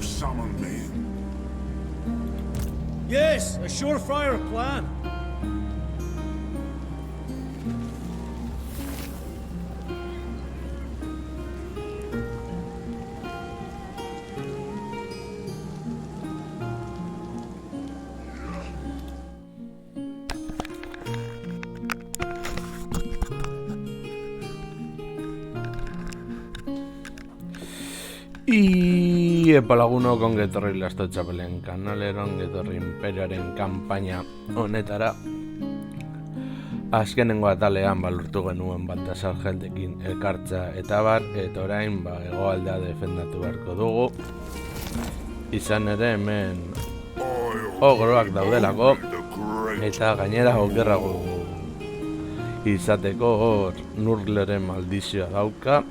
Summon me. Yes, a surefire plan. Epa lagunok ongetorri Lasto Txapelen kanalera, ongetorri Imperioaren kanpaina honetara. Azkenengo atalean balurtu genuen Baltasar jeldekin elkartza eta bar, eta orain hegoaldea defendatu beharko dugu. Izan ere hemen ogroak daudelako, eta gainera okerrago izateko hor Nurgleren maldizioa dauka,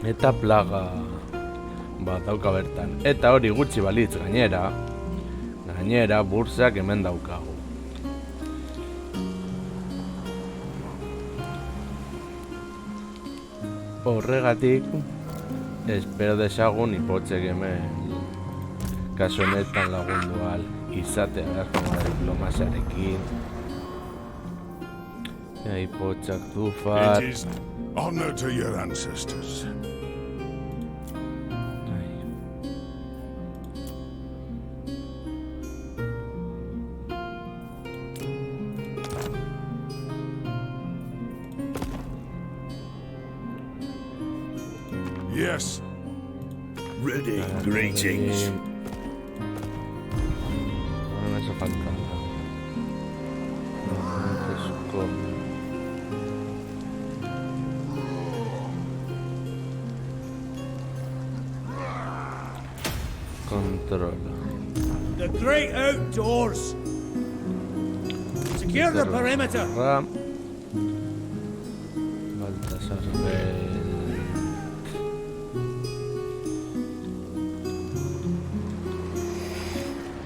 eta plaga dauka bertan. Eta hori gutxi balitz gainera bursak hemen daukagu. Horregatik espero desagun ipotzek hemen kasu honetan lagundu al izatea beharko diplomaziarekin. Ipotzak dufar. It is honor to your ancestors. Yes. Ready. Greetings. No me hace falta. Controla. The great outdoors. Secure the perimeter. Baltasar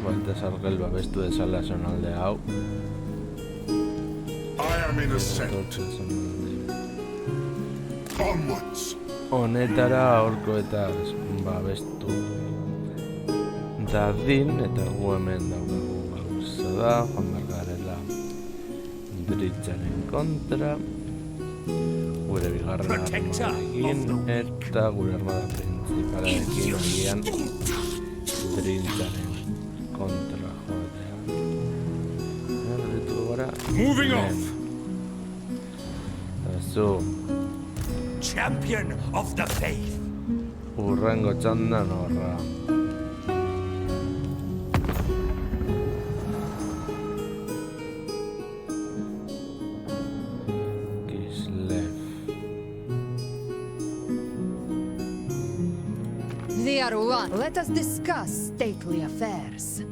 Baltasar babestu dezala zonalde hau. I am innocent. Onwards. Honetara aurko eta babestu dadin, eta gu hemen daukagu gauza da, joan bergarela Dritzaren kontra, gure bigarren armarekin, eta gure armada principalarekin agian Dritzaren kontra joatea. Erditu gara. Moving off. Eta Champion of the faith. urrengo txandan horra. They are one. Let us discuss stately affairs.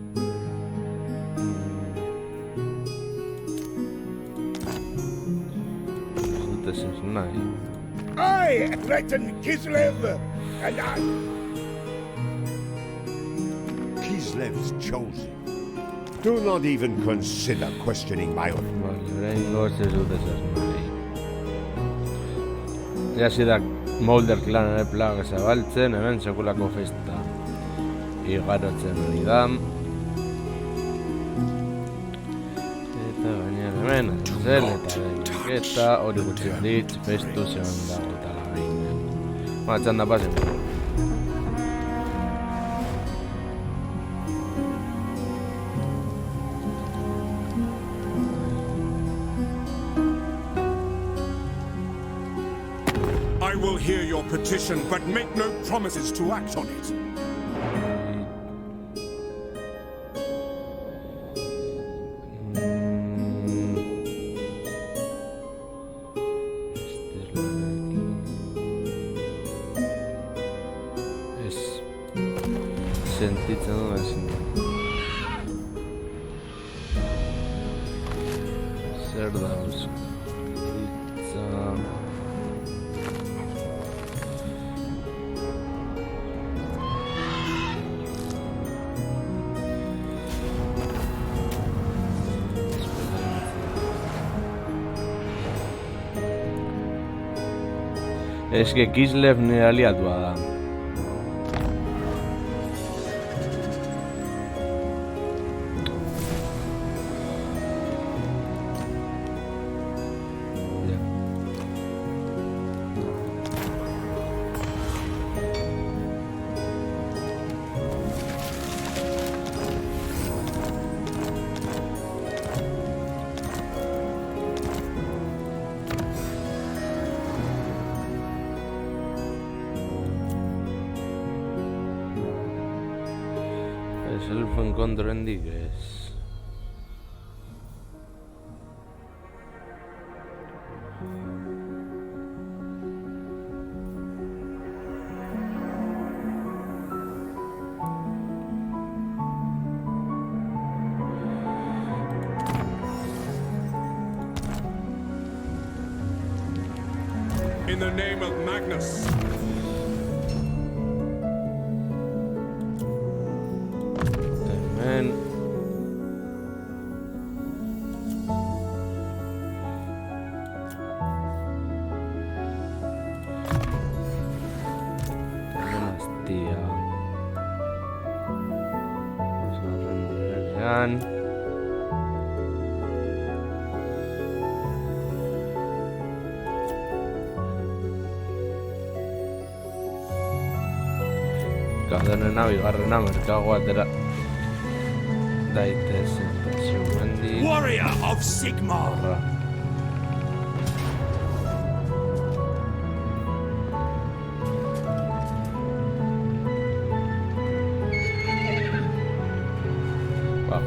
This is nice. I threaten Kislev, and I... Kislev's chosen. Do not even consider questioning my authority. Vale, oraingoz ez dut ezer nahi. Hasi da Smolder klanaren plaga zabaltzen, hemen sekulako festa igarotzen hori da. Eta gainera hemen, azuzel eta deniketa, hori gutxi baritz, festu zeman dago eta lagainen. Txanda pasen. I will hear your petition, but make no promises to act on it. Sentitzen duen ezin da. Zer da euskalitza... Ez que Kislev nire aliatua da. Self encontro hendik ez. In the name of Magnus. Hemen... Hemen aztia... Zarren direkean... Kadenena, bigarrena, merkagoa atera... Daitezen, ziumendi... Warrior of Sigmar! Horra.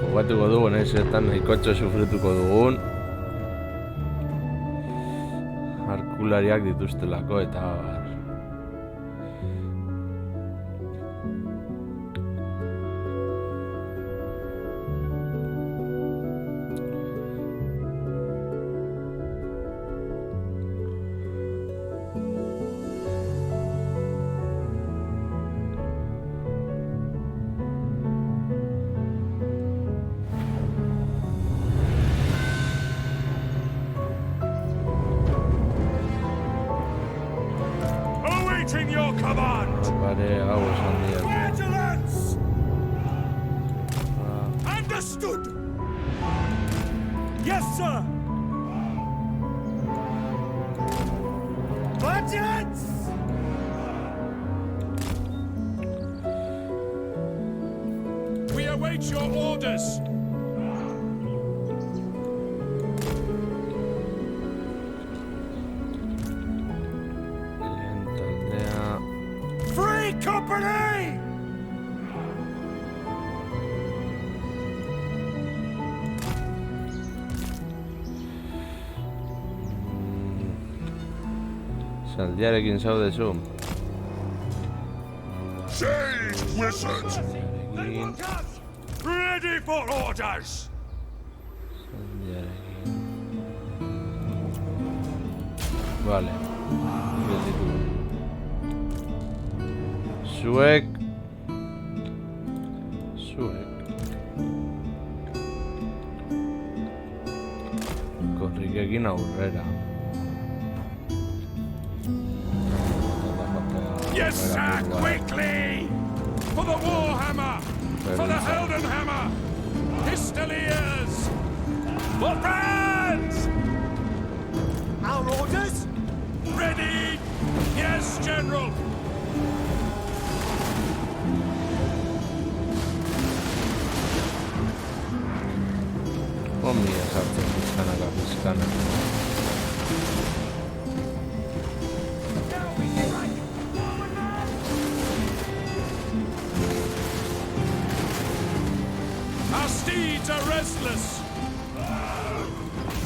Jugatuko dugu, nahizetan nahikotxo sufrituko dugun. Arkulariak dituztelako eta... Awaiting your command! Pare, hau esan diak. Vigilance! Understood! Yes, sir! Vigilance! We await your orders! Free company! Zaldiarekin zaudezu. Change, wizard! Zaldiarekin... Ready for orders! Zaldiarekin... Vale. Gelditu. Zuek... Korrikekin aurrera. Yes, sir, quickly! For the Warhammer! For the Heldenhammer! Pistoliers! For France! Our orders? Ready! Yes, General! Pommia sartzen pizkanaka pizkana. Our steeds are restless!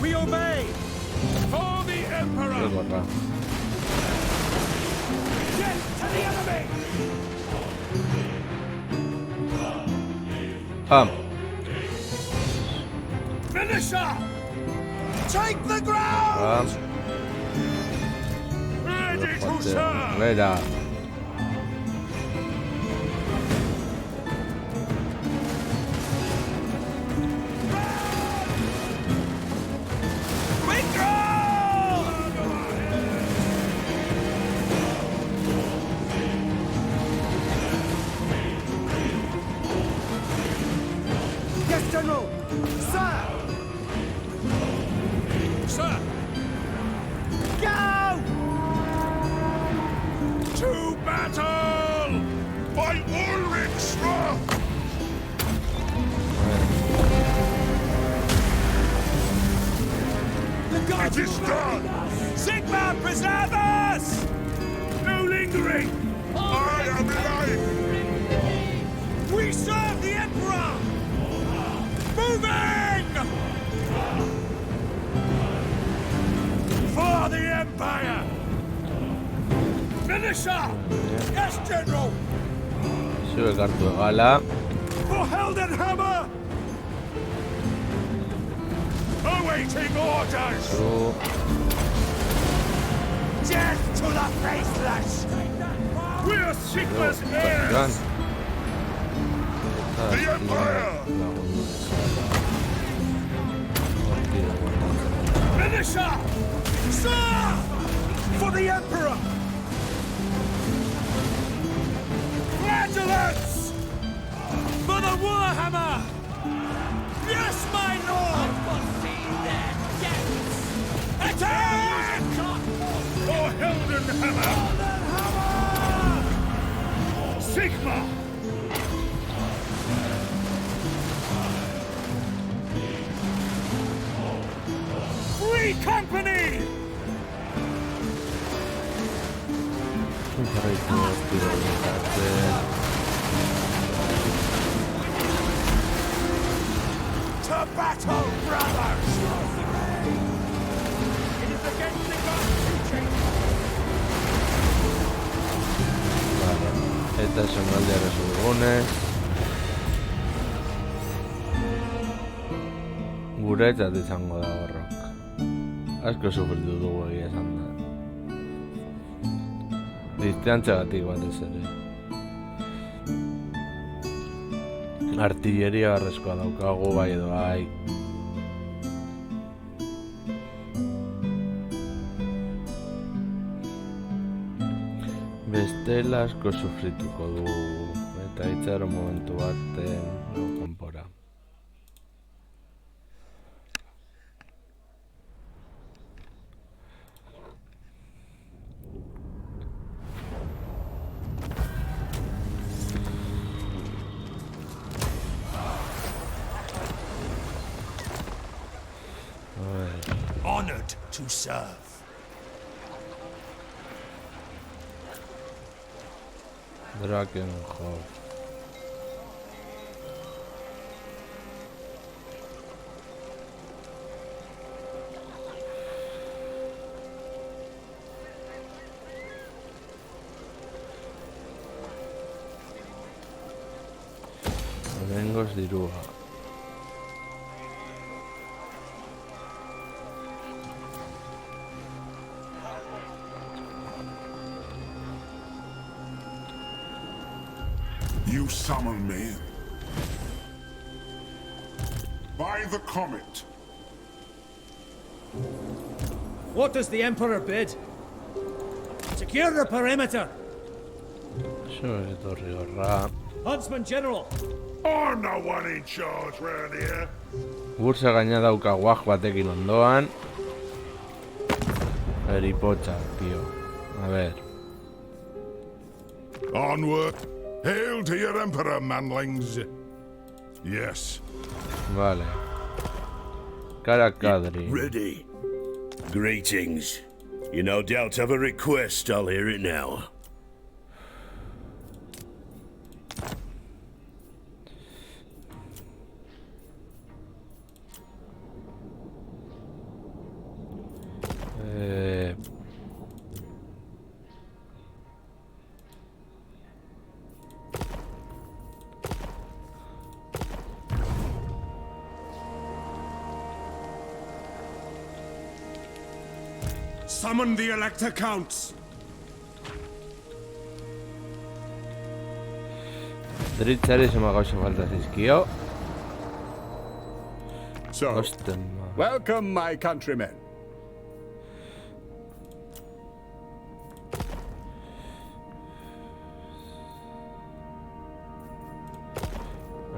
We obey! For the Emperor! Gorra. Get to the enemy! Finisher! Take the ground! Ready to serve! Reda. Yes, General! Sir! Sir! Go! To battle! By Ulrich's wrath! The guards It is done! Sigma, preserve us! No lingering! I am life! We serve the Emperor! Moving! For the Empire! Finisher! Yes, General! Zure kartu egala. For Heldenhammer! Awaiting orders! Zu. Death to the faithless! We're Sigma's Joan. heirs! The Empire! Finisher! Sir! For the Emperor! Flagellants! For the Warhammer! Yes, my lord! Attack! For Heldenhammer! Sigma! Free company! Jarraitu tiro bitartzen. To battle, brothers! It is against the Constitution! Vale. Eta zonaldeara zurgunez. Guretzat izango da horrok. Asko sufritu dugu egia esan da. Distantzagatik batez ere. Artilleria barrezkoa daukagu bai edo bai. Bestela asko sufrituko du eta itxaro momentu baten kanpora. Honored to serve. Drakenhof. Oraingoz dirua. You summon me. By the comet. What does the Emperor bid? Secure the perimeter! Zure etorri horra. Huntsman General! I'm no one in charge round here. Bursa gaina dauka guaj batekin ondoan. Eripotxa, tío. A ver. Onward. Hail to your emperor, manlings. Yes. Vale. Karakadri. Ready. Greetings. You no doubt have a request, I'll hear it now. Summon the Elector Counts! Dritzari sema gauza falta zizkio. So, Osten. welcome, my countrymen.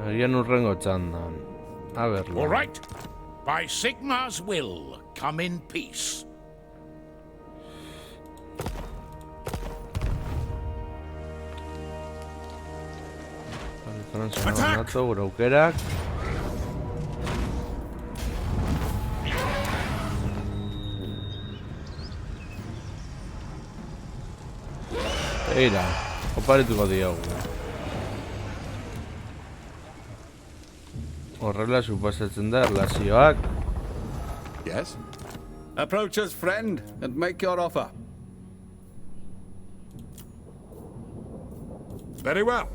Agian urrengo txandan. A verlo. All right. By Sigmar's will, come in peace. Transformato, gure aukerak. Eira, oparituko diogu. Horrela suposatzen da erlazioak. Yes? Approach us, friend, and make your offer. Very well.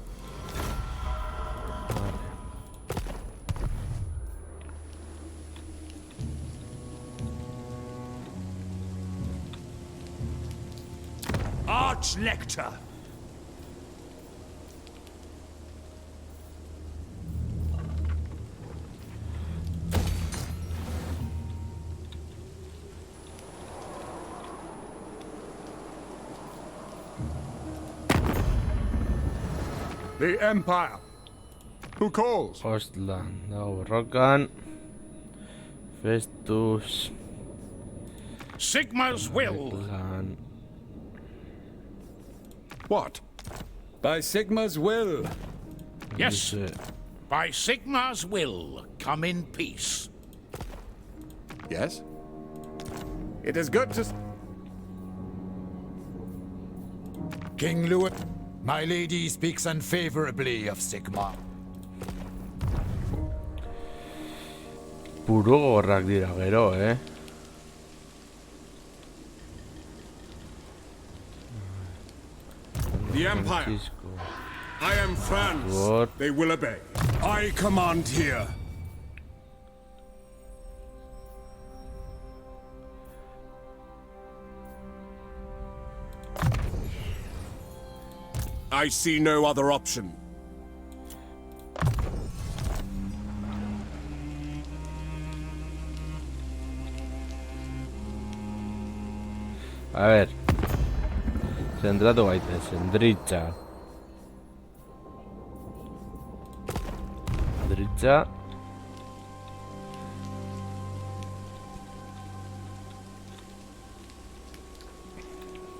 Arch-Lector. The Empire. Who calls? Ostland, dago borrokan. Festus. Sigmar's will. Lan. What? By Sigmar's will. Yes. By Sigmar's will, come in peace. Yes? It is good to... King Louis, my lady speaks unfavorably of Sigmar. Puro gorrak dira gero, The Empire. Francisco. I am France. What? They will obey. I command here. I see no other option. A ver. Zentratu gaitezen, Dritza. Dritza.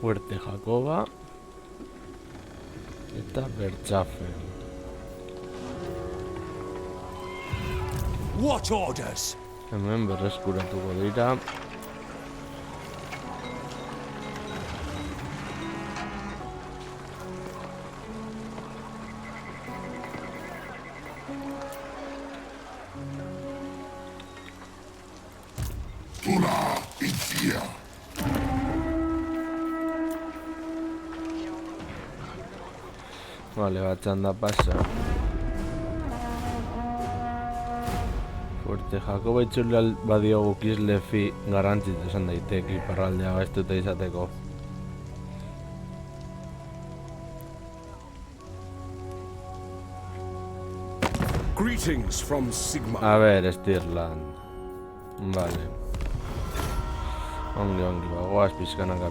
Fuerte Jacoba. Eta Bertxafe. What orders? Hemen berreskuratuko dira. Vale, batxanda pasa. Fuerte Jacoba itzulea badiogu Kislefi garrantzitu esan daiteke iparraldea gaiztuta izateko. Greetings from Sigmar. A ver, Stirland. Vale. Ongi, bagoaz pizkanaka.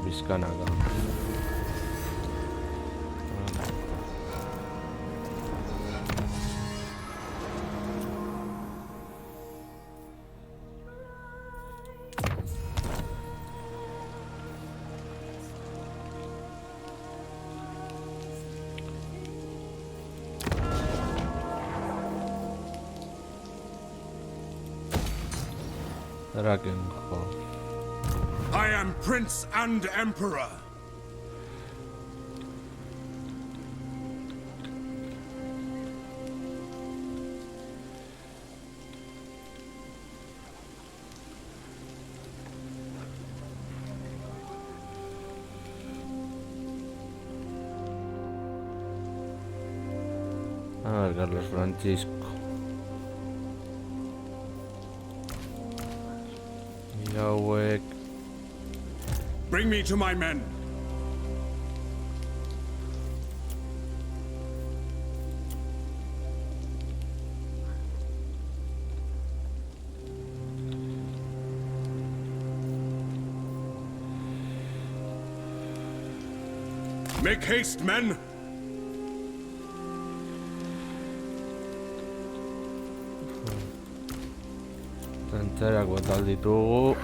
Drakenhof. I am Prince and Emperor. A ver, Carlos Francisco. Yahweh. Bring me to my men. Make haste, men. Zentzerak botal ditugu.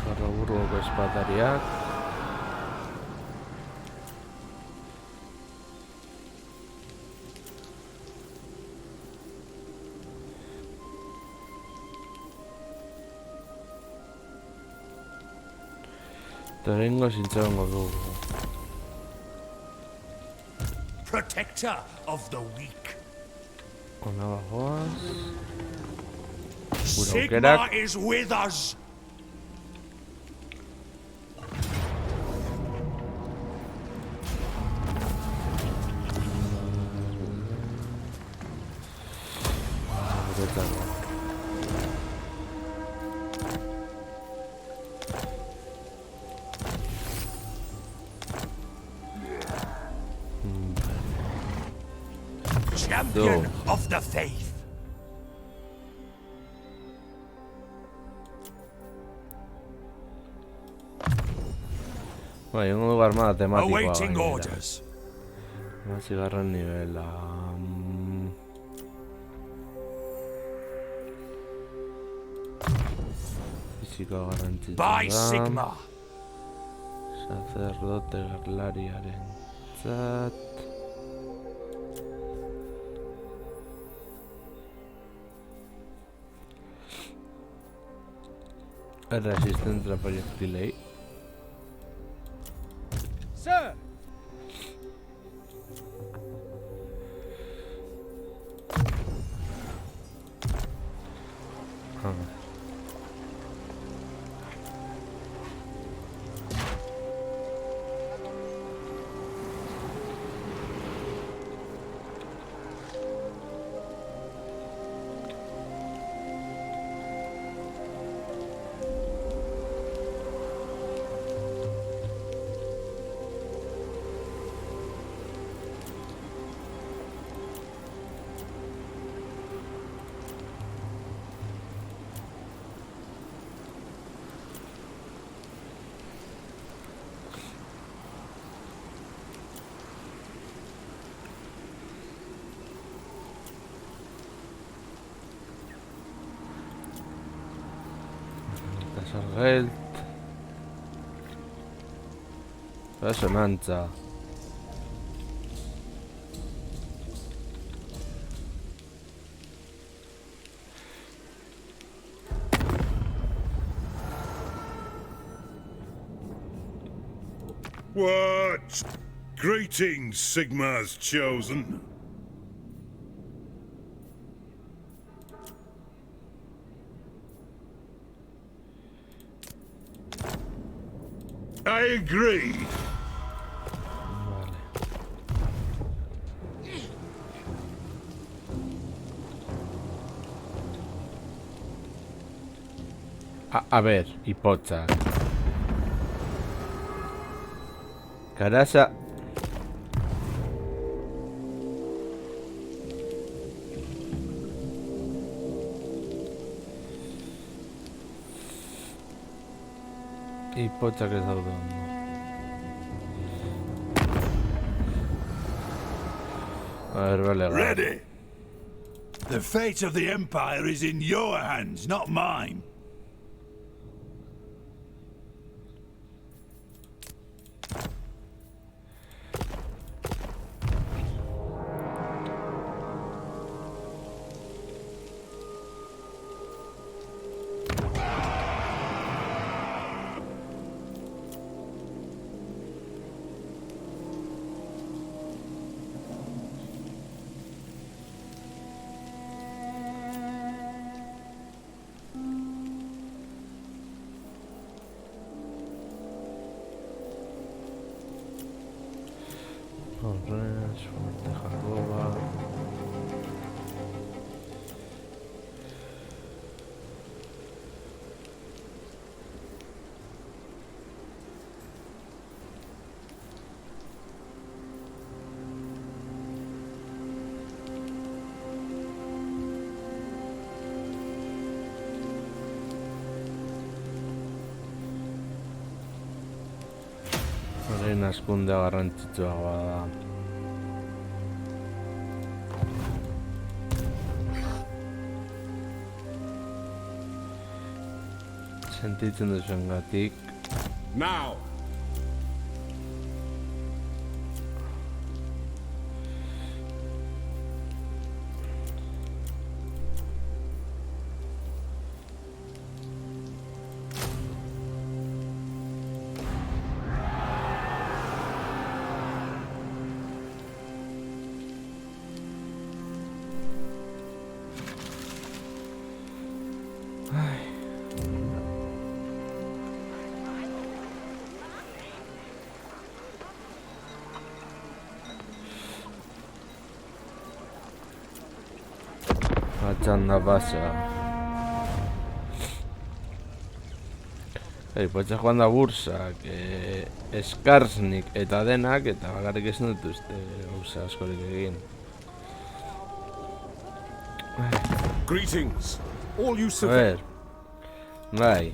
Jarraburgoko espatariak. Torengo zintzegongo dugu. Protector of the weak. Ona bagoaz. Gure Sigma aukerak. is with us. Guretzako. Champion of the faith. Bai, un dugu armada tematikoa Awaiting gainera. orders. Zigarren nivela. Fisika garrantzitsua By da. Sigma. Sacerdote gerlariaren zat. Resistentzia proiektilei. Sir! Sargelt. Resonantza. What? Greetings, Sigma's chosen. I agree. Vale. A ver, hipotzak. Karasa. Hipotzak ez daude ondo. A ver, vale. Ready. The fate of the Empire is in your hands, not mine. Torres, Fuerte Jacoba. Orain hazkundea garrantzitsuagoa da. Sentitzen duzuengatik. Now! Txanda pasa. Potxa joan da bursak, Skarsnik eta denak, eta bakarrik ezin dut uste gauza askorik egin. Greetings, all you A civilians. ver. Bai.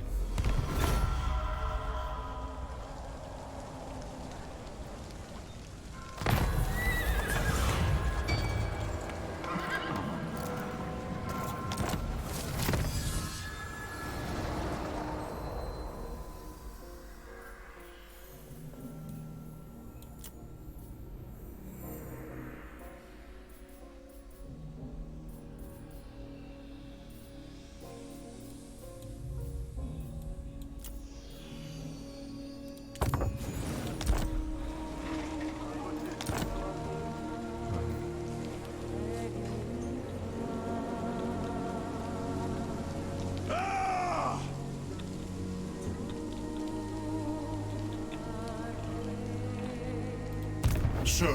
So?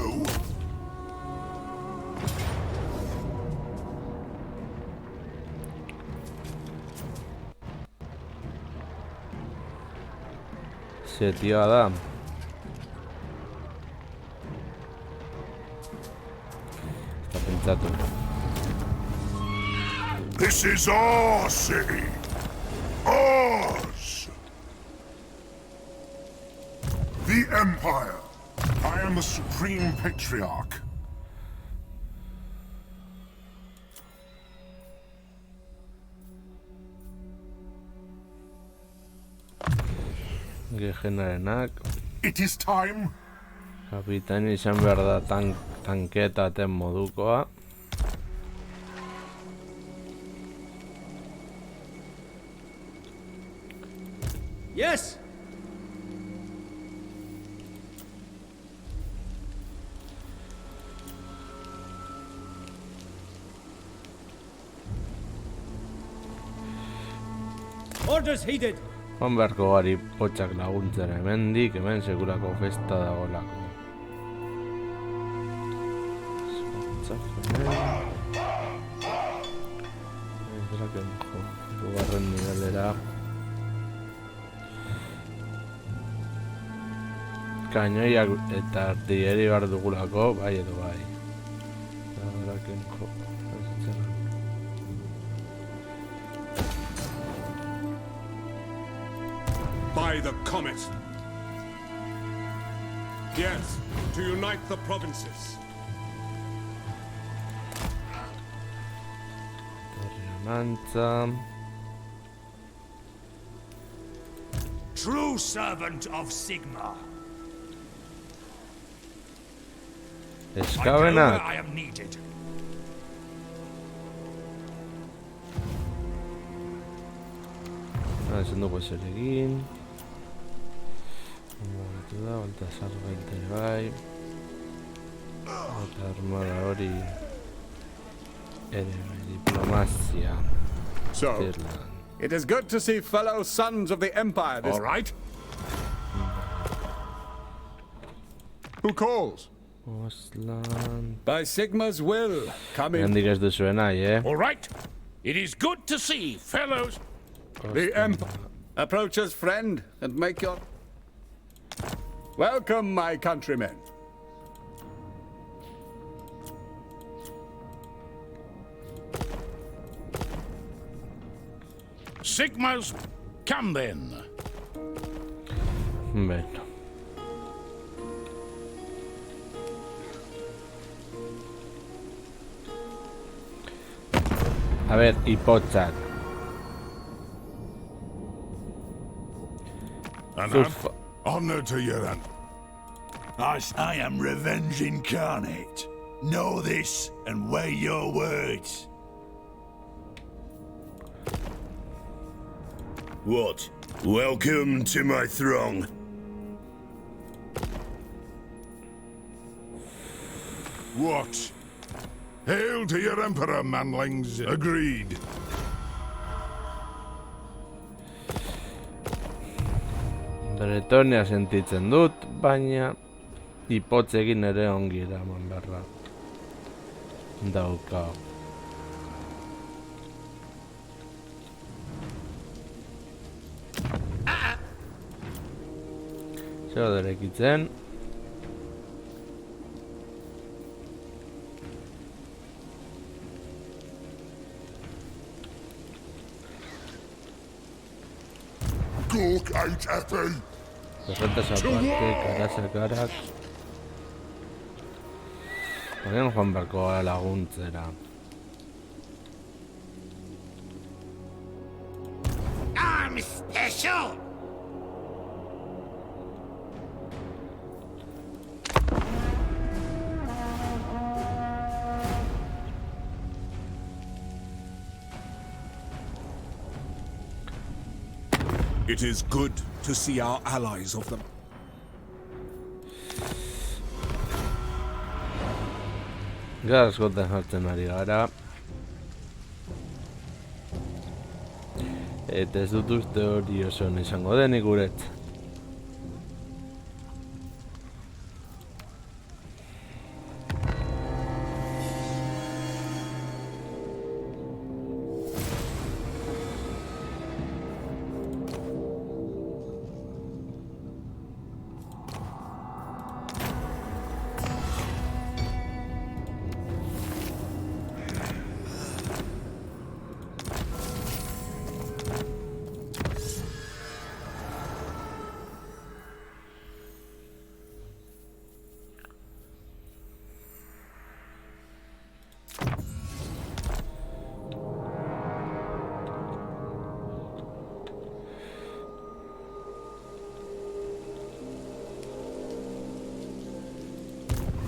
Setioa da. Eta pentsatu. This is our city. Ours. The Empire. I am the Supreme Patriarch. Gehenarenak. It is time. Kapitain izan behar da tanketaten modukoa. Yes! Orders heeded! Joan beharko gari potxak laguntzen hemendik, hemen sekulako festa dagolako. Hirugarren nivelera. Kainoiak eta artilleria behar dugulako, bai edo bai. By the comet. Yes, to unite the provinces. Mantza. True servant of Sigma. Eskabenak. I am needed. Ezin dugu ezer egin. Batu da, Baltasar baitere bai. Eta armada hori ere bai, diplomazia. So, Irland. it is good to see fellow sons of the Empire. All right. Who calls? Oslan... By Sigma's will, come in. Hendik ez duzuen nahi, All right. It is good to see, fellows. The Empire. Approach us, friend, and make your... Welcome, my countrymen. Sigma's... Come then. Bueno. A ver, hipotzak. Zuf... Honor to you, then. I am revenge incarnate. Know this and weigh your words. What? Welcome to my throng. What? Hail to your emperor, manlings. Agreed. Bretonia sentitzen dut, baina hipotzekin ere ongi eraman berra dauka. Zego derekitzen. Gork out apple. Berretas aparte, karasakarak. Horien joan beharko gara laguntzera. I'm special. It is good to see our allies of them. Gara askotan jartzen ari gara. Eta ez dut uste hori oso izango denik guret.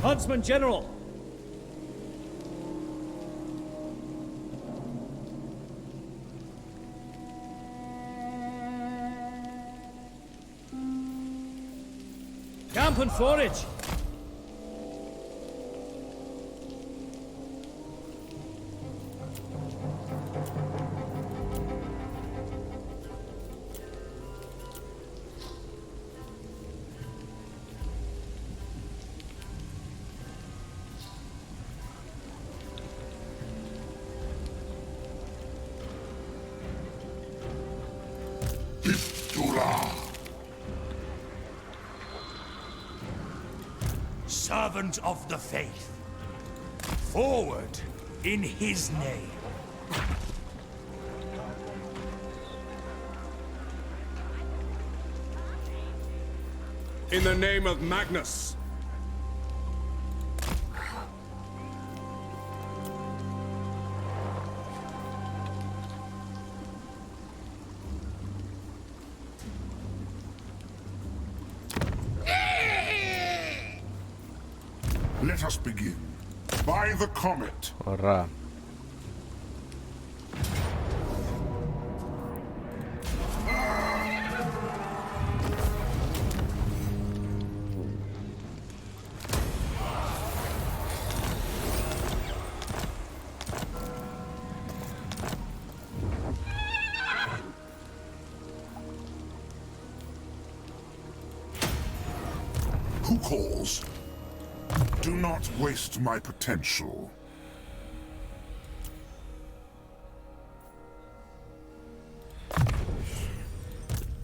Huntsman General! Camp and forage! Servant of the faith. Forward in his name. In the name of Magnus. Let us begin. By the comet. Horra. Who calls? Do not waste my potential.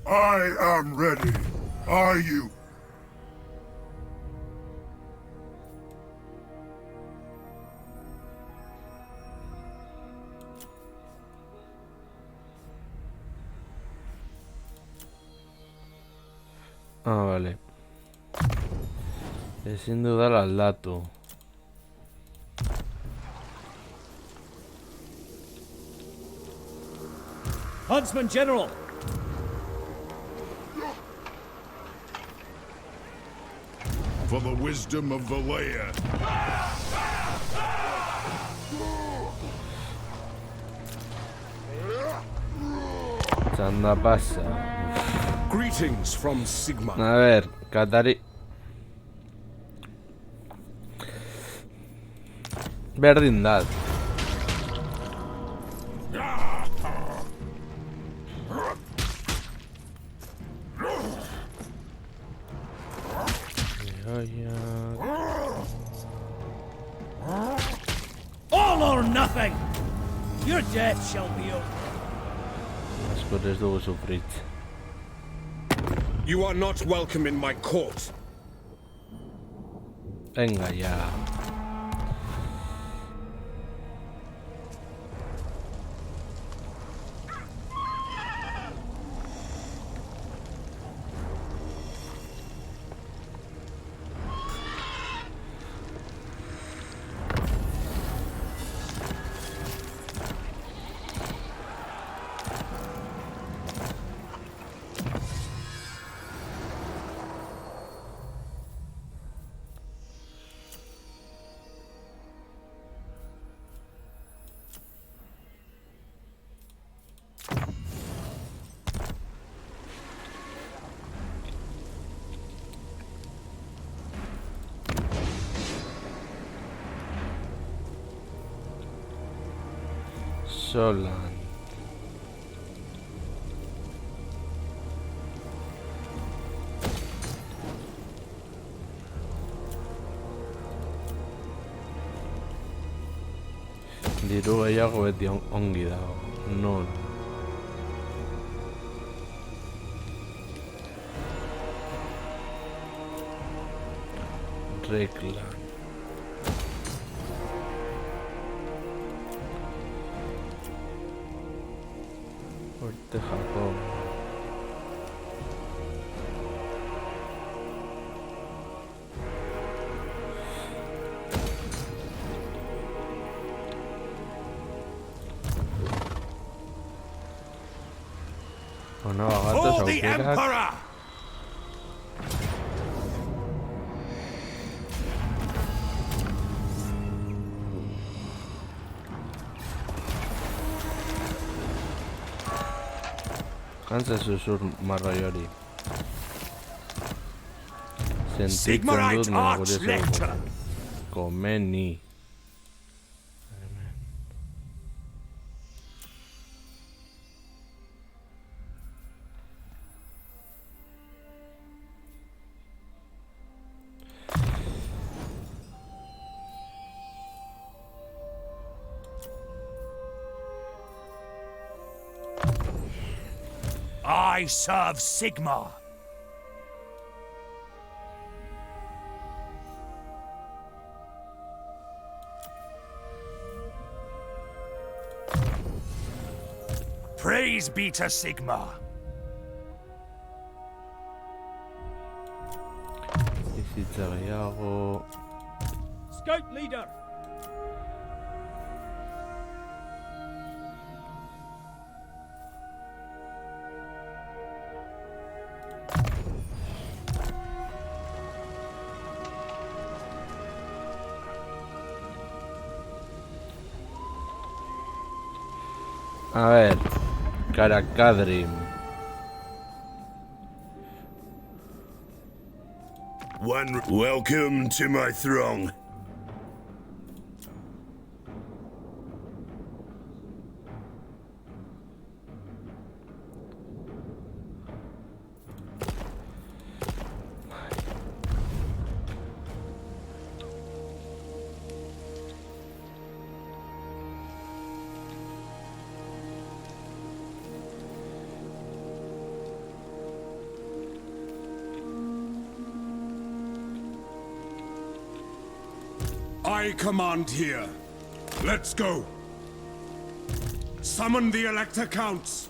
I am ready. Are you? Ah, vale. Ezin dudala aldatu. Huntsman General! For the wisdom of Valea. Anda pasa. Greetings from Sigma. A ver, Katari. Berdin da. All or nothing! Your death shall be over. Asko ez dugu sufrit. You are not welcome in my court. Venga ya. Solan. Diru gehiago beti ongi dago. Non. Reklan. Fuerte Japón. O no, gatos aukerak. Kansa zuzur marroi hori. Sentitzen dut nire gure zego. Komeni. I serve Sigma. Praise be to Sigma. Bizitza gehiago. Scout leader! A ver, Karakadrim. Welcome to my throng. I command here. Let's go. Summon the Elector Counts.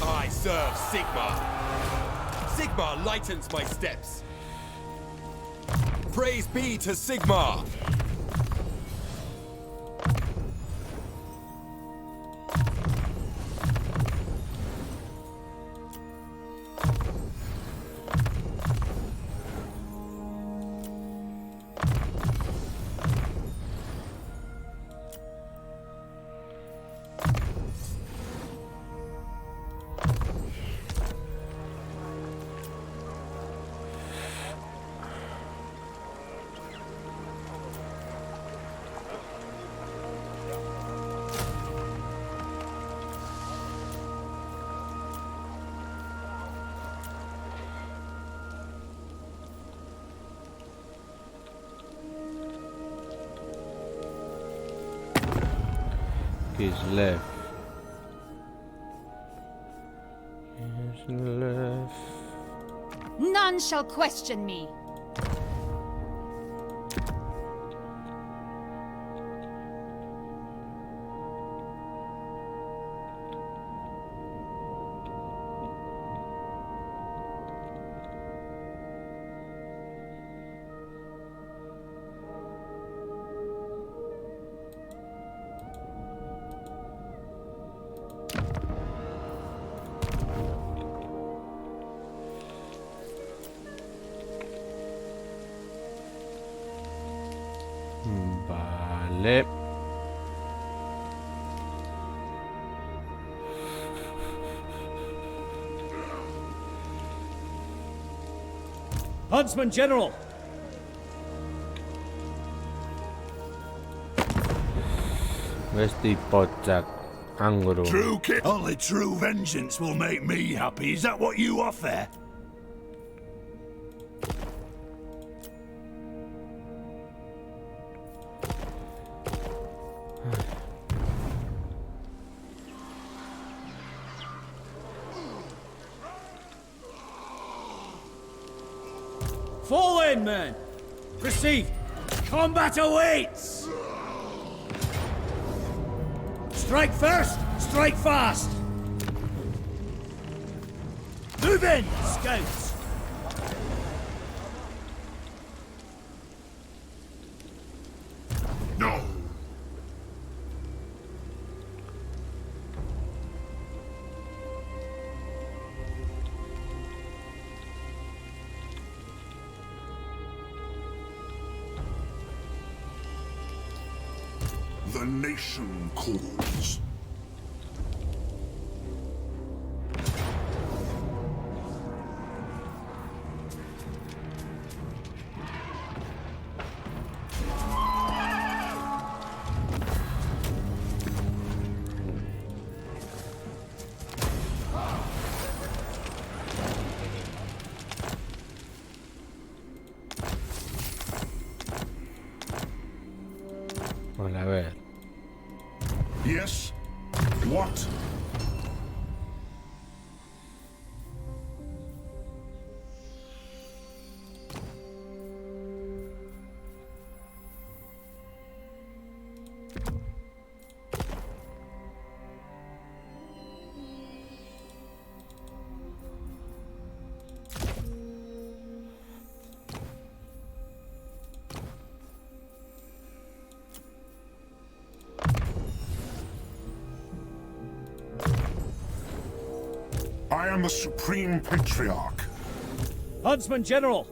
I serve Sigmar. Sigmar lightens my steps. Praise be to Sigmar. Kislev. Kislev. None shall question me. Vale. Huntsman General! Vesti potsak anguru. True only true vengeance will make me happy. Is that what you offer? Fall in, men! Receive! Combat awaits! Strike first, strike fast! Move in, scouts! No. The nation calls. Vale, a ver. Yes? What? I am the Supreme Patriarch. Huntsman General!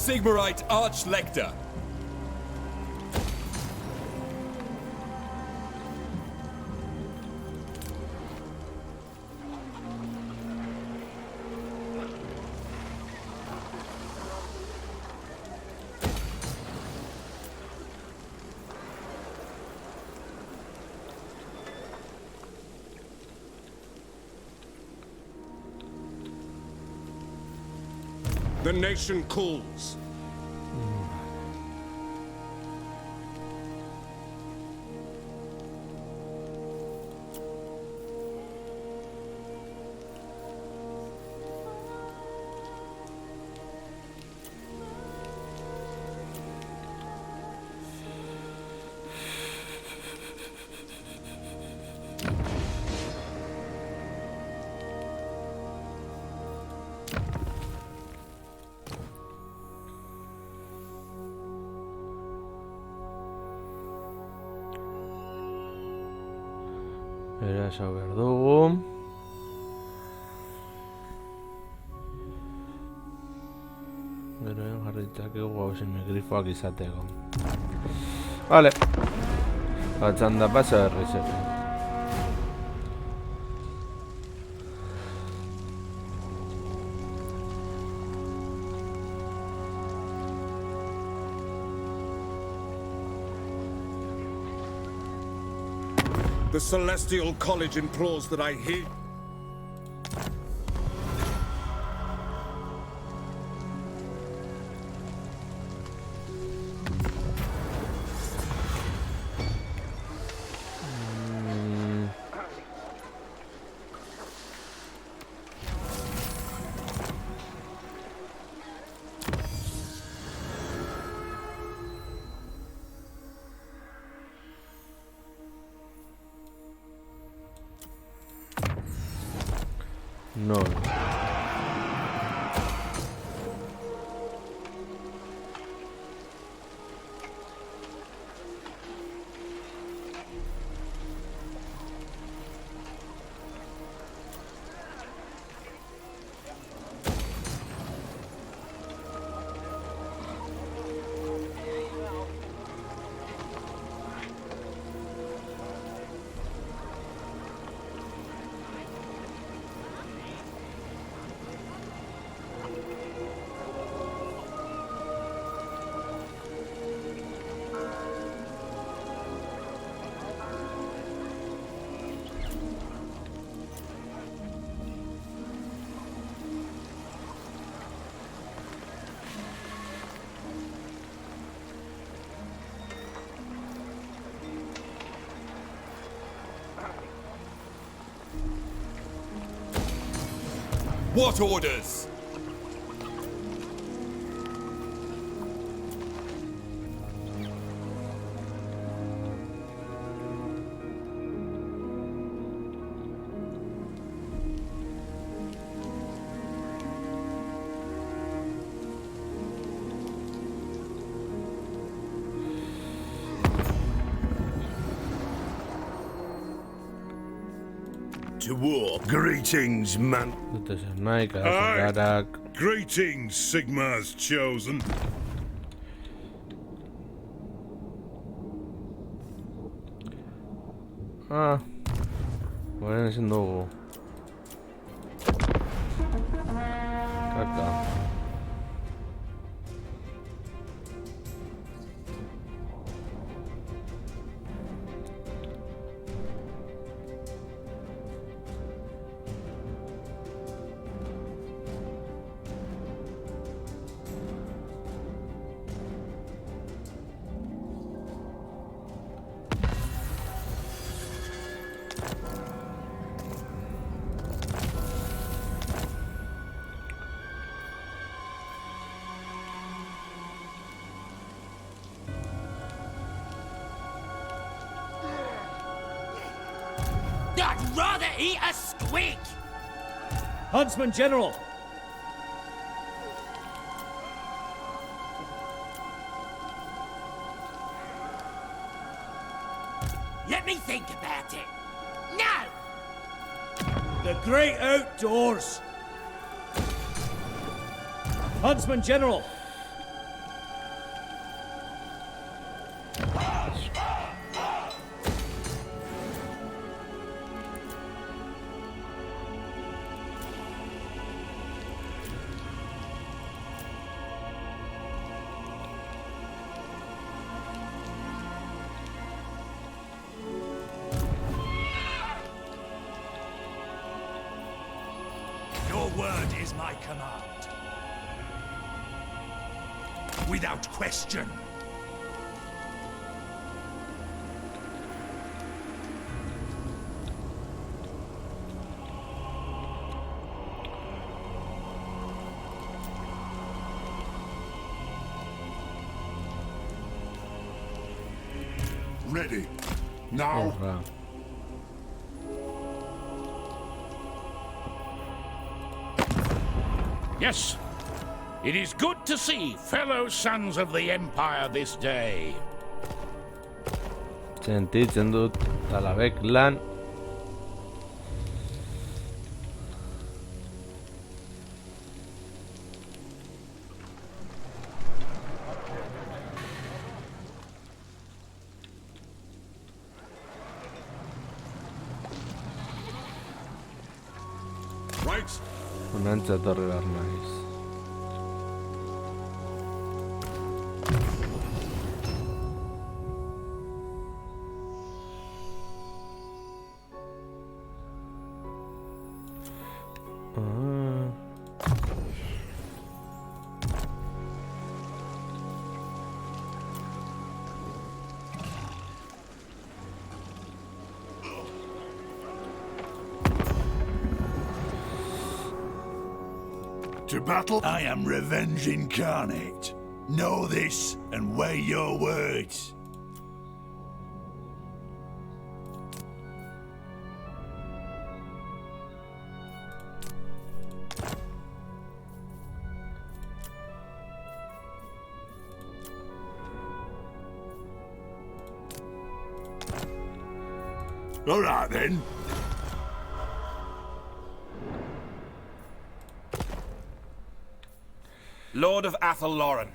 Sigmarite Archlector. The nation calls. Eraso behar dugu. Geroen jarritzakegu gauzen grifoak izateko. Vale. Batzan da paso berriz ere. The Celestial College implores that I hear. No. What orders? To war. Greetings, man. Dute zer nahi, karak. Greetings, Sigmar's chosen. Baren ezin dugu. Kaka. I'd rather eat a squig! Huntsman General! Let me think about it. No! The great outdoors! Huntsman General! word is my command. Without question. Ready. Now. Horra. Yes. It is good to see fellow sons of the Empire this day. Sentitzen dut talabek lan. Right. Honantza etorri behar naiz. To battle, I am revenge incarnate. Know this and weigh your words. All right then. Lord of Athel Lauren.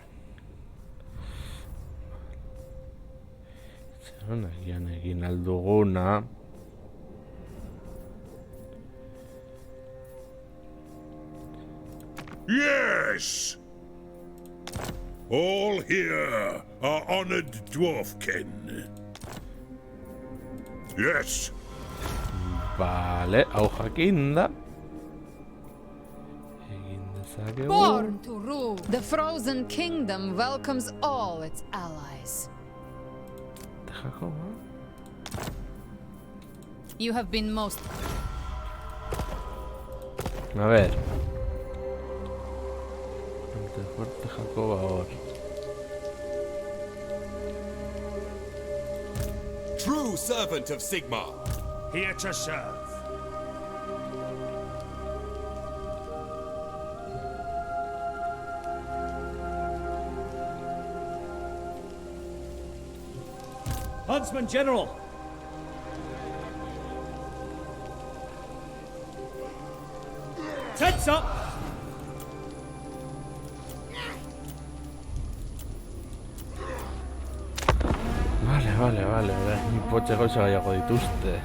Zer nagian egin alduguna. Yes! All here are honored dwarfkin. Yes! Vale, hau jakinda. Egin dezakegu. Born to rule, the Frozen Kingdom welcomes all its allies. Jakoba. You have been most... A ver. Ante fuerte Jacoba ahora. True servant of Sigmar. Here to serve. Huntsman General! Tents up! Vale, ni potxe gauza gaiago dituzte.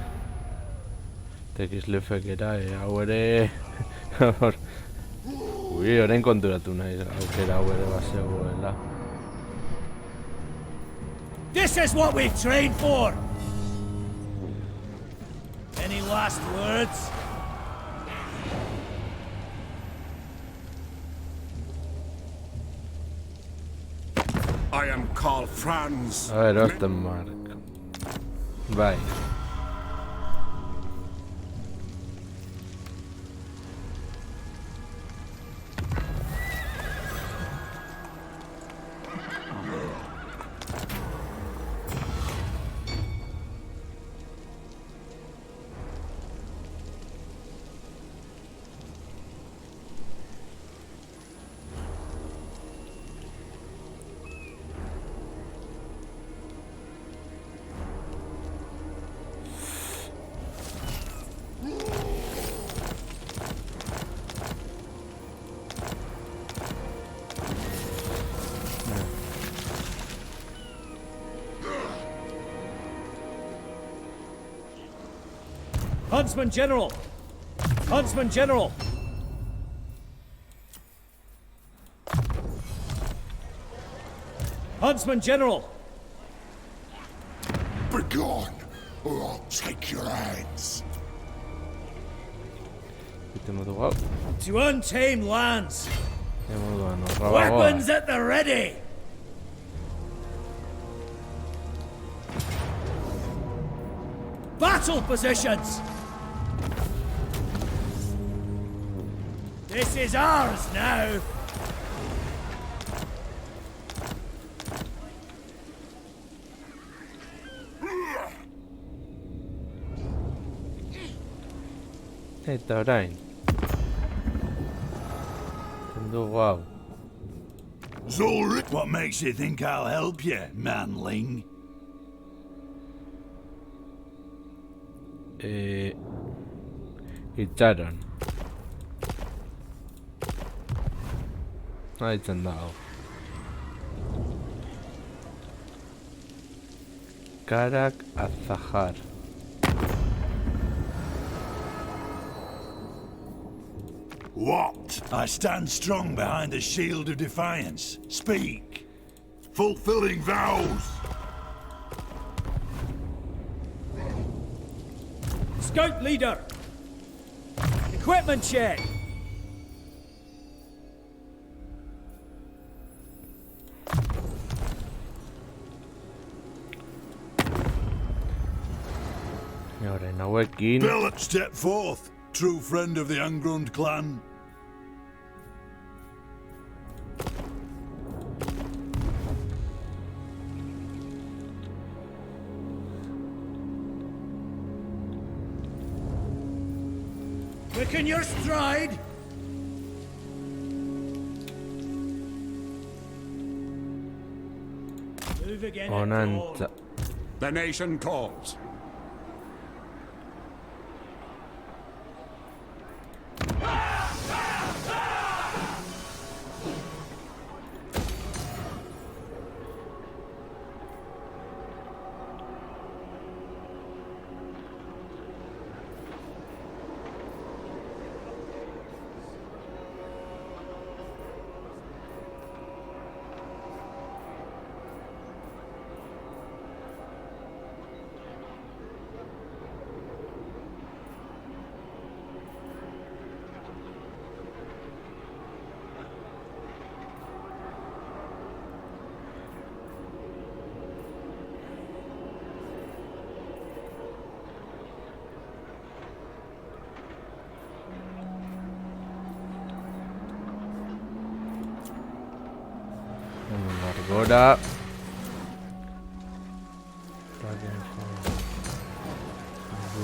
Tekiz lefekera, hau ere... Ui, orain konturatu nahi, aukera hau ere bazegoela. This is what we trained for! Any last words? I am Karl Franz. A ver, Ostenmark. Bai. Huntsman General! Huntsman General! Huntsman General! Begone, or I'll take your hands. Ite modu hau. To untamed lands. Moduan horra bagoa. Weapons at the ready. Battle positions. This is ours now. Eta orain. Dugu hau. Zulrich, what makes you think I'll help you, manling? Itxaron. Haitzen da hau. Karak Azahar. What? I stand strong behind the shield of defiance. Speak. Fulfilling vows. Scout leader. Equipment check. Orain hauekin. Billet, step forth. True friend of the Ungrund clan. Quicken your stride. Move again. Onantza. The nation calls. Agora.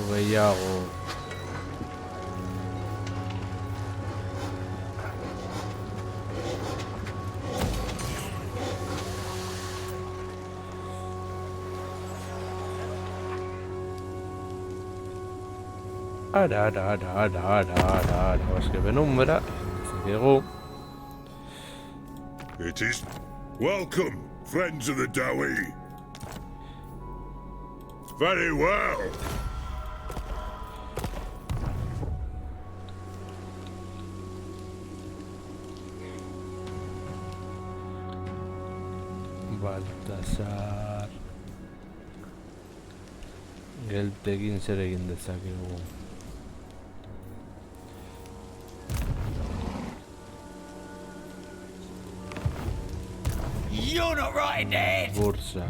Gehiago. Escribe número. Diego. It is welcome, friends of the Dawi. Very well. Baltasar. Geltekin zer egin dezakegu. You're not right, Ned. Bursa.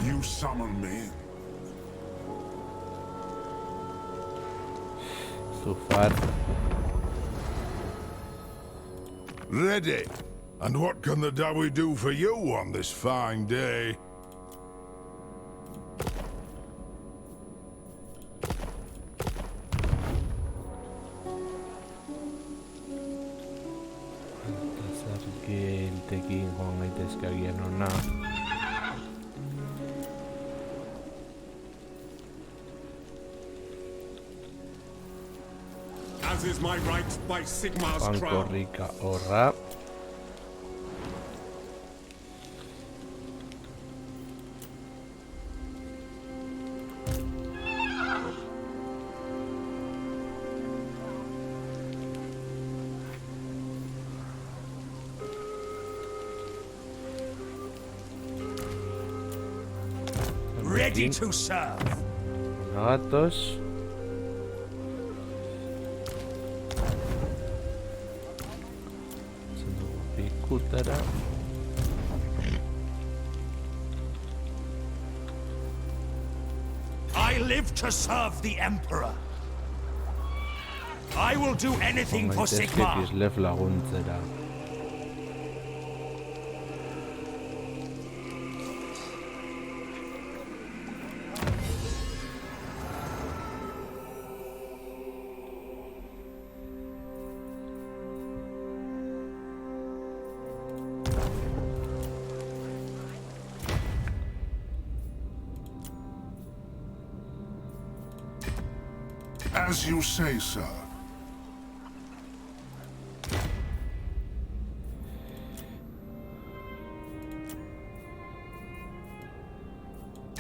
You summon me. Sufar. Ready. And what can the Dawi do for you on this fine day? Geltekin joan gaitezke agian hona. As is my right by Sigmar's crown. Korrika horra. Ready to serve. Gatos. urtera. I live to serve the Emperor. I will do anything for Sigmar. Kislev laguntzera. As you say, sir.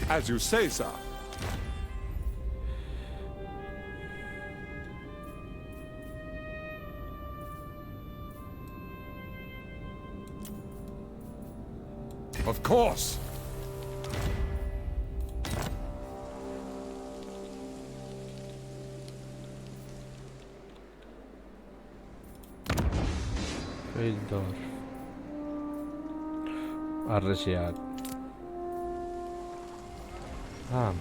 As you say, sir. Of course. Feldor. Arresiak. Ah.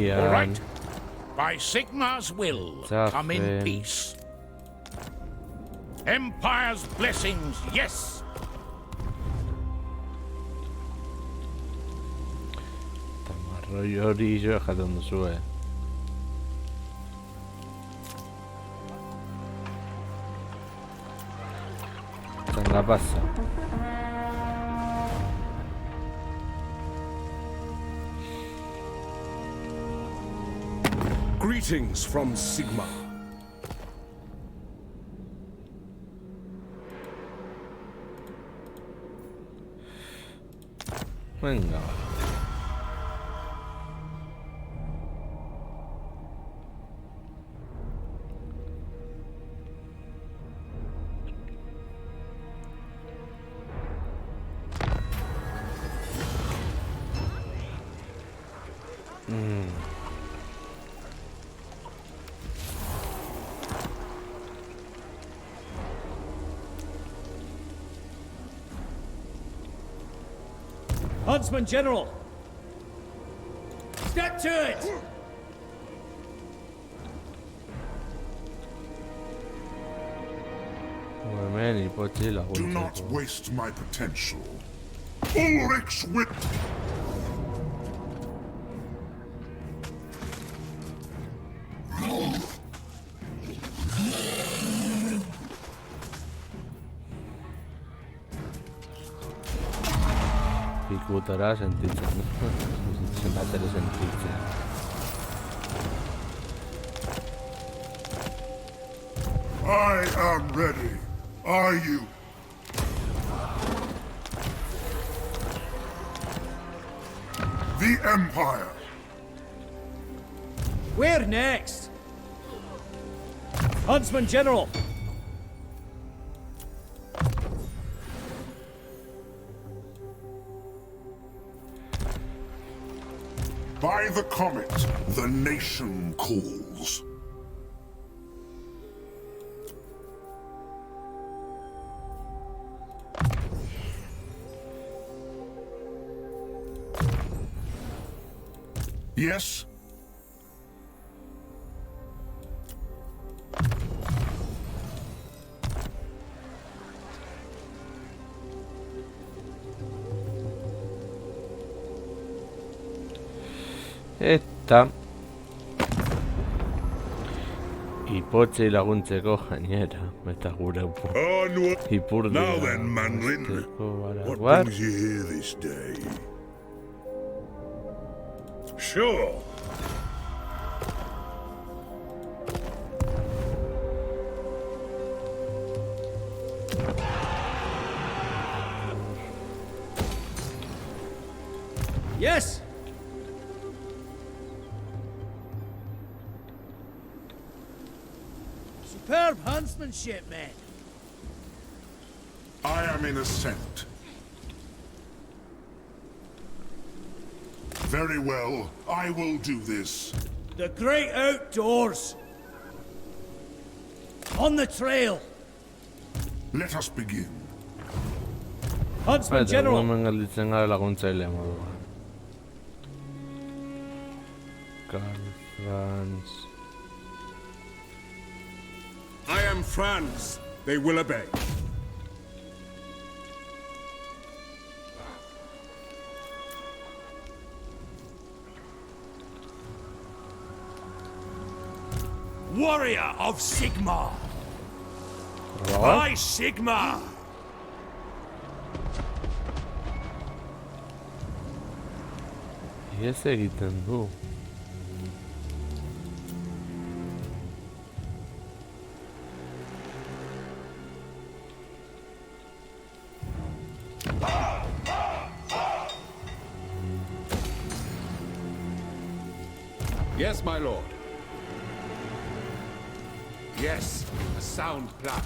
All right. By Sigmar's will, come in peace. Empire's blessings, yes! Tamarroi hori jo jaten duzue. Zanga pasa. Greetings from Sigmar. Venga. Huntsman General! Step to it! Do not waste my potential. Ulrich's wit. Pikutara sentitzen. Zenbat ere sentitzen. I am ready. Are you? The Empire. Where next? Huntsman General! By the comet, the nation calls. Yes? Eta Ipotzei laguntzeko gainera, eta gure ipurdea. Now then, Manlin, what brings you here this day? Sure. Yes! Huntsmanship, men. I am in ascent. Very well, I will do this. The great outdoors. On the trail. Let us begin. Huntsman General. Hemen gelditzen gara laguntzailea moduan. Karl Franz. I am Franz. They will obey. Warrior of Sigmar! What? By Sigmar! Ihes egiten du. Yes, my lord. Yes, a sound plan.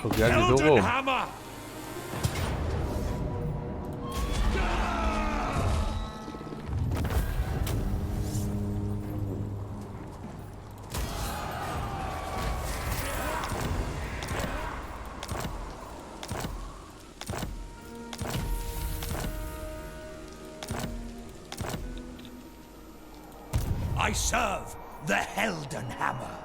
Aukeak ditugu. Hammer! I serve the Helden Hammer.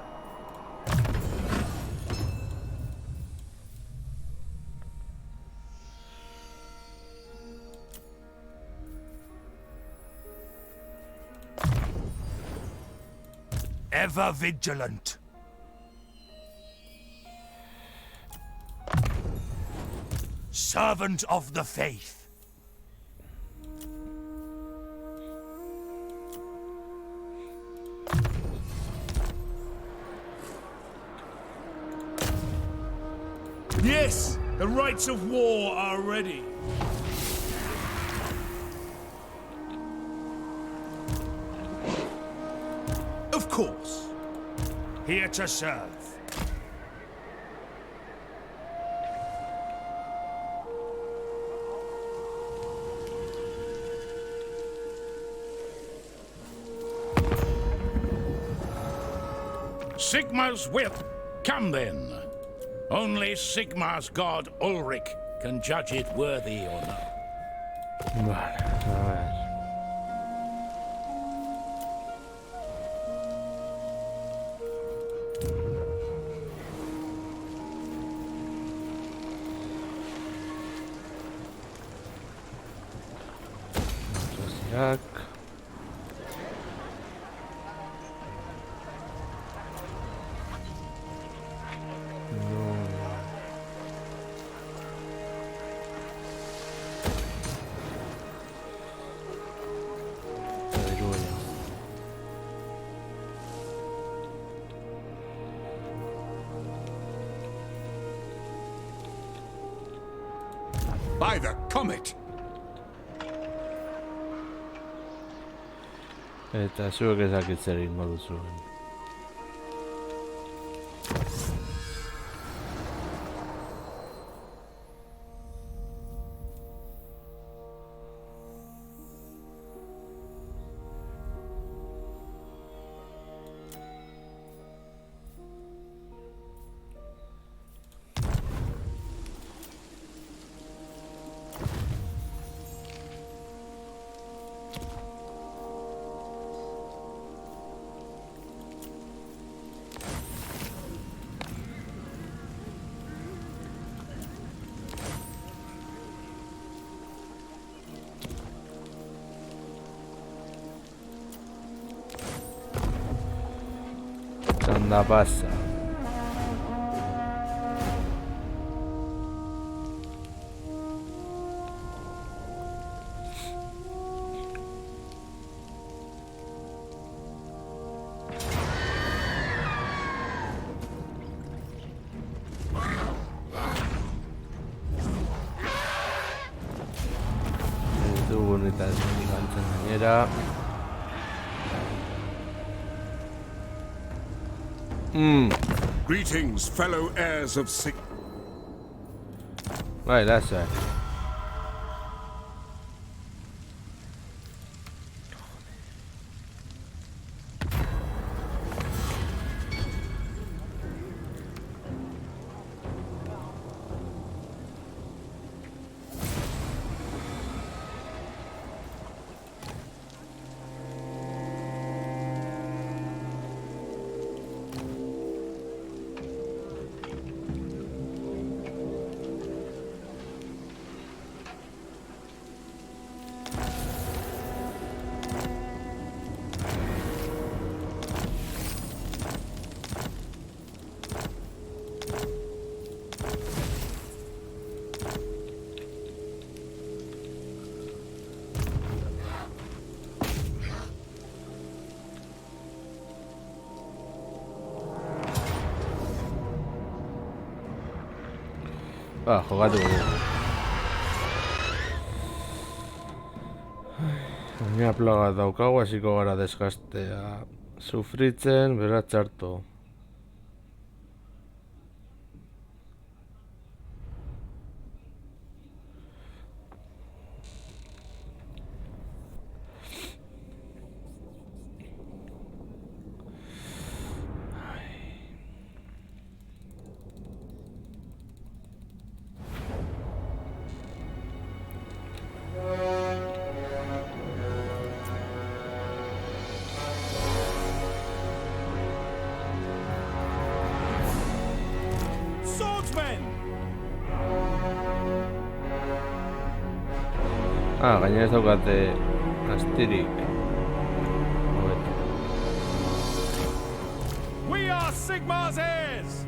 Ever vigilant. Servant of the faith. Yes, the rites of war are ready. Of course. Here to serve. Sigmar's will. Come then. Only Sigmar's god Ulrich can judge it worthy or not. Vale, a ver. Jack. By the comet! Eta zuek ezakit zer egingo duzuen. Anda pasa. Ez dugu unitatetik galtzen gainera. Greetings, fellow heirs of Sig... Bai, lasai. Jokatu dugu. Baina plaga daukagu, hasiko gara desgastea sufritzen, beraz txarto. Gainera ez daukate astirik. We are Sigmar's heirs!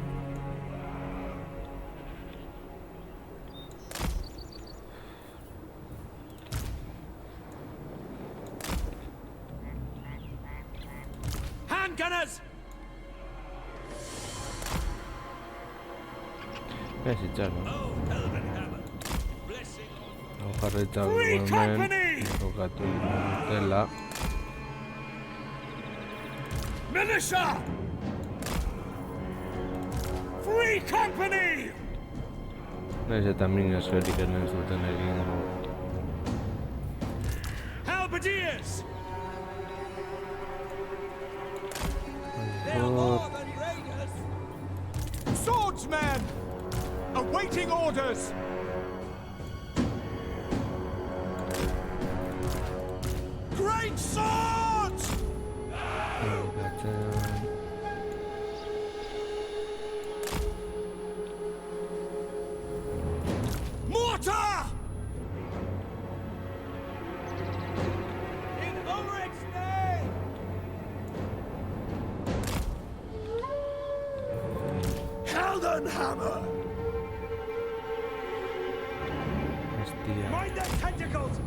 Handgunners! Ez itxar, no? Jarraitzak hemen jokatu dutela. Militia! Free company! Naiz eta min esferik ez duten egin. Halberdiers! Swordsmen! Awaiting orders! Great swords! Mortar! In Ulrich's name! Heldenhammer! Mind their tentacles!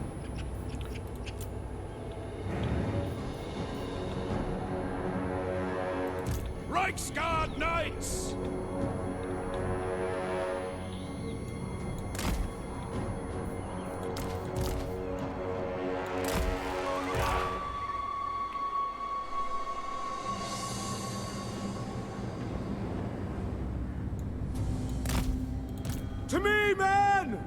Reichsguard Knights! To me, men!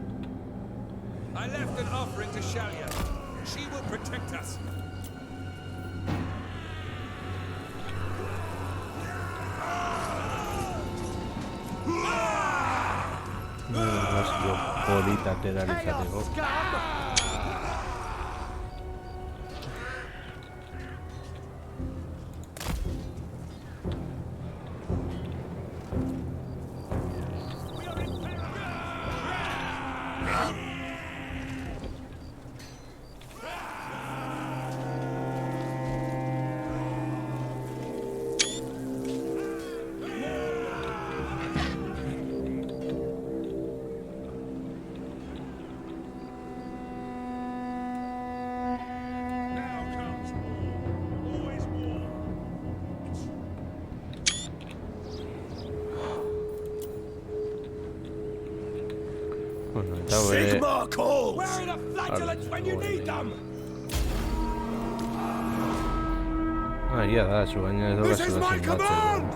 I left an offering to Shalia. She will protect us. Polita atera izateko. Eta bere... Sigmar calls! Where are the flagellants when you need them? Ia da, zu baina ez This doga is zela my command!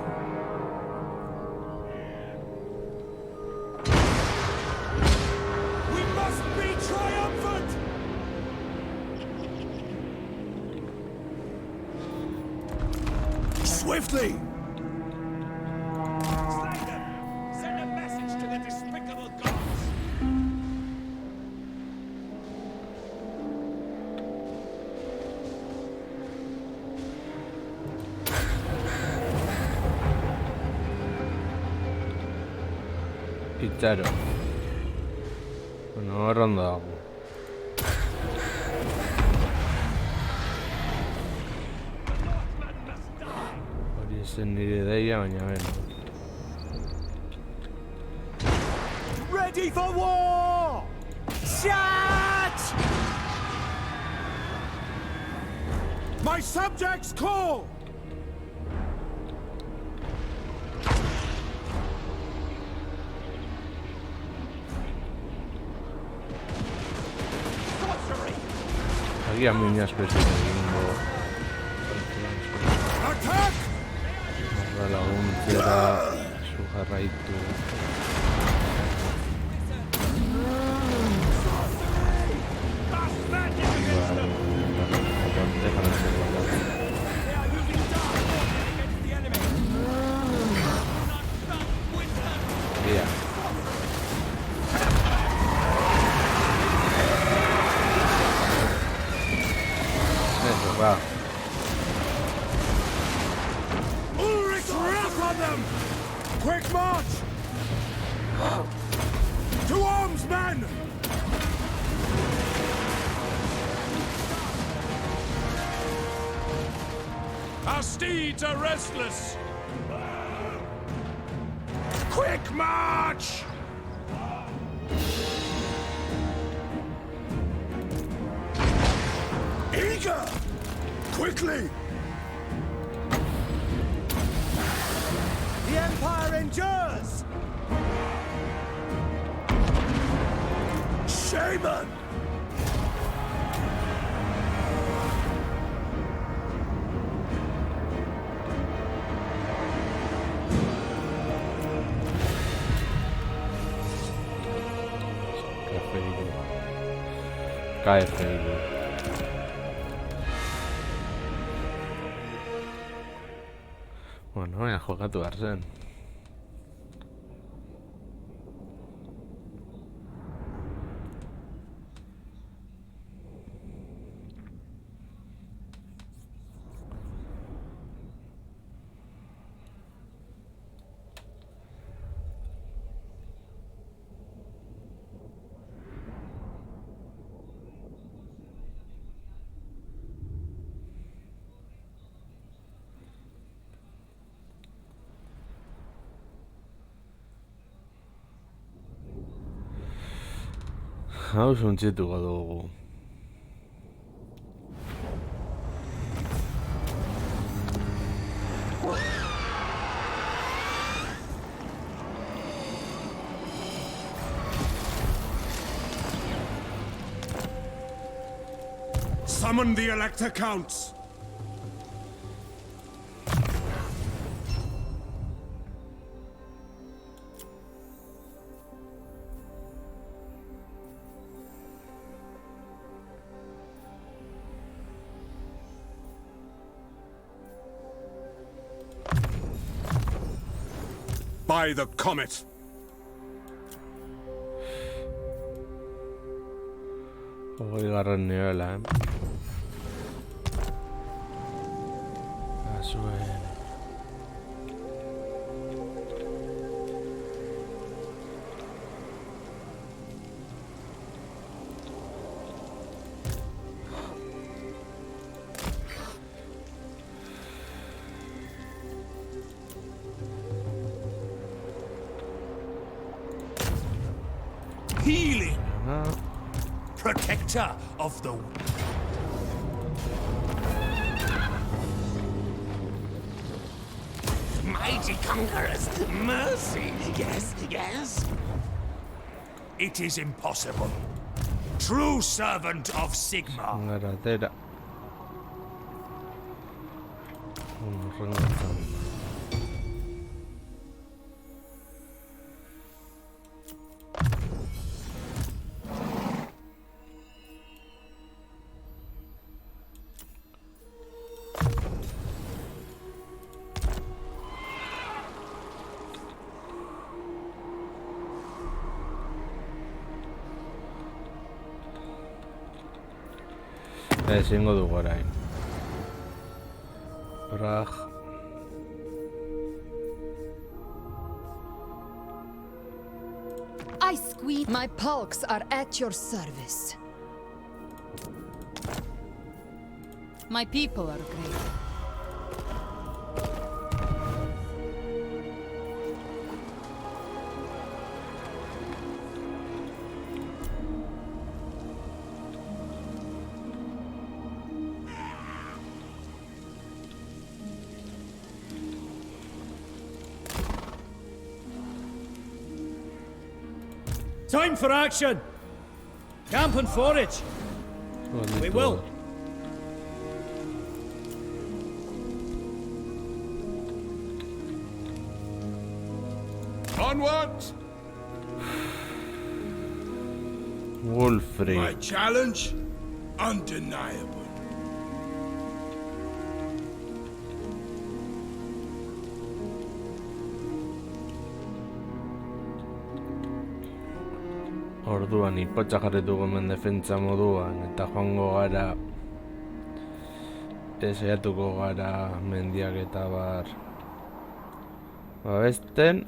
We must be triumphant! Swiftly! Slay them! Send a message to the despicable gods! Itxaro. Bueno, horra ondo dago. Hori zen nire deia, baina beno. Ready for war! Shout! My subjects call! Agian mina espezik egingo. Attack! Horra laguntzera, zu jarraitu. Ia. Eso, va. Ulrich's wrath on them! Quick march! To arms, men! Our steeds are restless! Quick march! Eager! Quickly! The Empire endures! Shaman! KFIru. Bueno, baina jokatu behar zen. Hau suntzituko dugu. Summon the Elector Counts! By the comet! Hogeigarren nivela, Azuen. Healing! Protector of the... Mighty conquerors, mercy, yes, yes. It is impossible. True servant of Sigmar. Garatera. Rengatzen. Ezingo dugu orain. Brag. I squeeze. My pulks are at your service. My people are great. Time for action! Camp and forage! We will! Onward! Wulfric. My challenge? Undeniable. Orduan ipotxa jarri dugu hemen defentsa moduan eta joango gara saiatuko gara mendiak eta bar babesten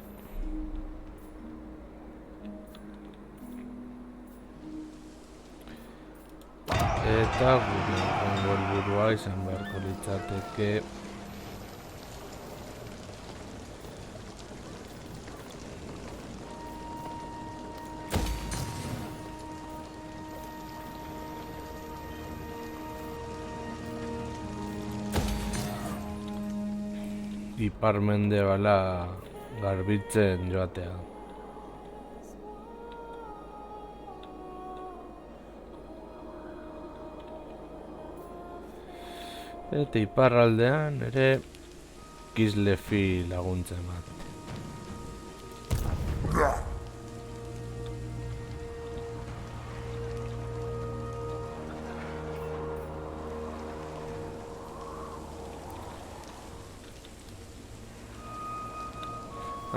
eta gure helburua izan beharko litzateke ipar-mendebala garbitzen joatea. Eta iparraldean ere Kislevi laguntzen bat.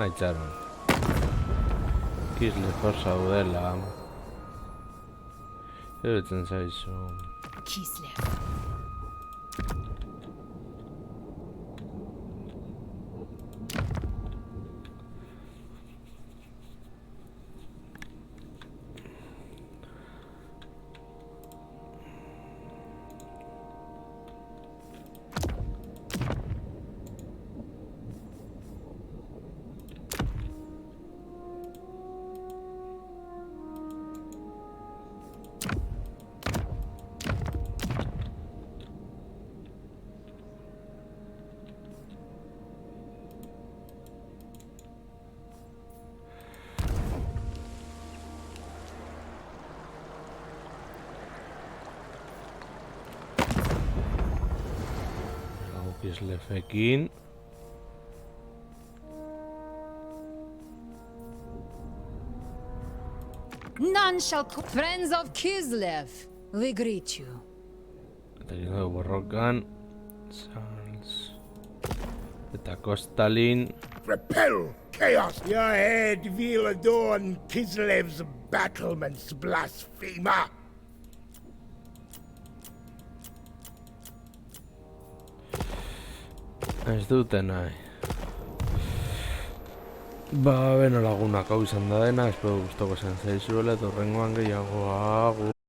Itxaron. Kislev zaudela. Erutzen zaizu. Kislev. Kislevekin. None shall friends of Kislev, we greet you. Eta gero borrokan. Charles. Eta Kostalin. Repel chaos! Your head will adorn Kislev's battlements, blasphemer! Ez dute nahi. Ba, beno lagunak hau izan da dena, espero gustoko zen zaizuela, eta horrengoan gehiago agur.